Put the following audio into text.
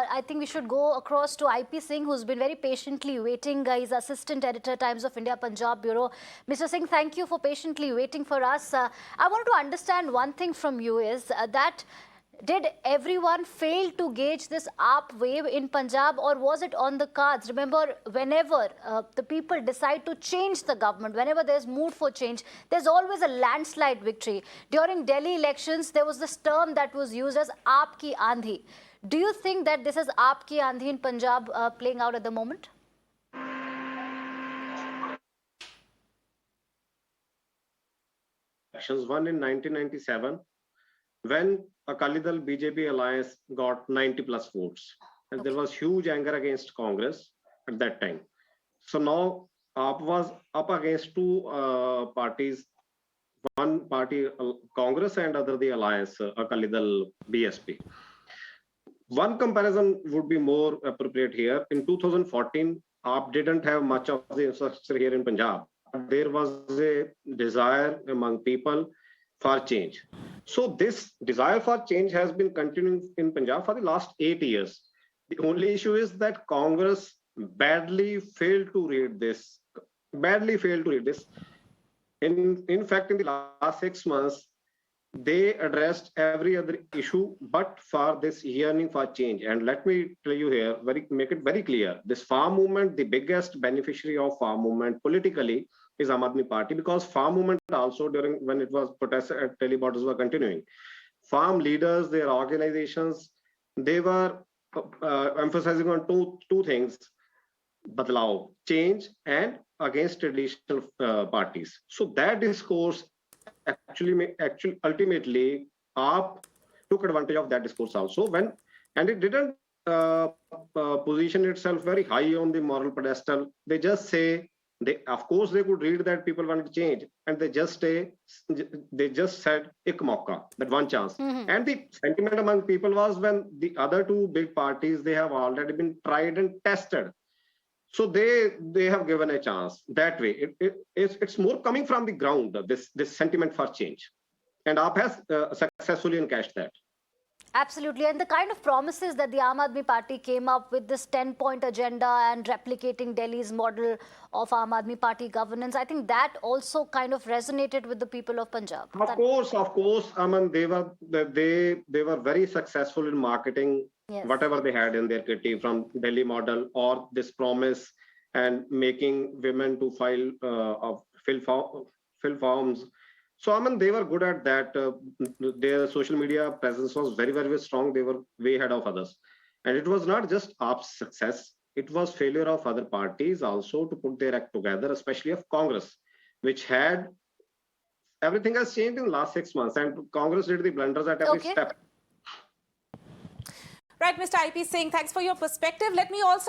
I think we should go across to IP Singh, who's been very patiently waiting. He's Assistant Editor, Times of India, Punjab Bureau. Mr. Singh, thank you for patiently waiting for us. I want to understand one thing from you is that did everyone fail to gauge this AAP wave in Punjab, or was it on the cards? Remember, whenever the people decide to change the government, whenever there's mood for change, there's always a landslide victory. During Delhi elections, there was this term that was used as AAP ki Aandhi. Do you think that this is AAP ki Aandhi in Punjab playing out at the moment? Elections, one in 1997, when Akali Dal BJP alliance got 90 plus votes, and there was huge anger against Congress at that time. So now AAP was up against two parties, one party Congress and other the alliance Akali Dal BSP. One comparison would be more appropriate here. In 2014, AAP didn't have much of the infrastructure here in Punjab. There was a desire among people for change. So this desire for change has been continuing in Punjab for the last 8 years. The only issue is that Congress badly failed to read this. In fact, in the last 6 months, they addressed every other issue but for this yearning for change. And let me tell you here, make it very clear, this farm movement, the biggest beneficiary of farm movement politically is Aam Aadmi Party, because farm movement also, during when it was protests at Delhi borders were continuing, farm leaders, their organizations, they were emphasizing on two things: badlao, change, and against traditional parties. So that discourse actually ultimately AAP took advantage of that discourse also, and it didn't position itself very high on the moral pedestal. They just say, of course they could read that people wanted to change, and they just said ek mauka, that one chance. And the sentiment among people was, when the other two big parties, they have already been tried and tested, so they have given a chance. That way it's more coming from the ground, this sentiment for change, and AAP has successfully encashed that. Absolutely. And the kind of promises that the Aam Aadmi Party came up with, this 10-point agenda and replicating Delhi's model of Aam Aadmi Party governance, I think that also kind of resonated with the people of Punjab. Of course. I mean, they were very successful in marketing whatever they had in their kitty, from Delhi model or this promise and making women to fill forms. So I mean, they were good at that. Their social media presence was very, very strong. They were way ahead of others. And it was not just AAP's success, it was failure of other parties also to put their act together, especially of Congress, which had, everything has changed in the last 6 months, and Congress did the blunders at every step. Right, Mr. IP Singh, thanks for your perspective. Let me also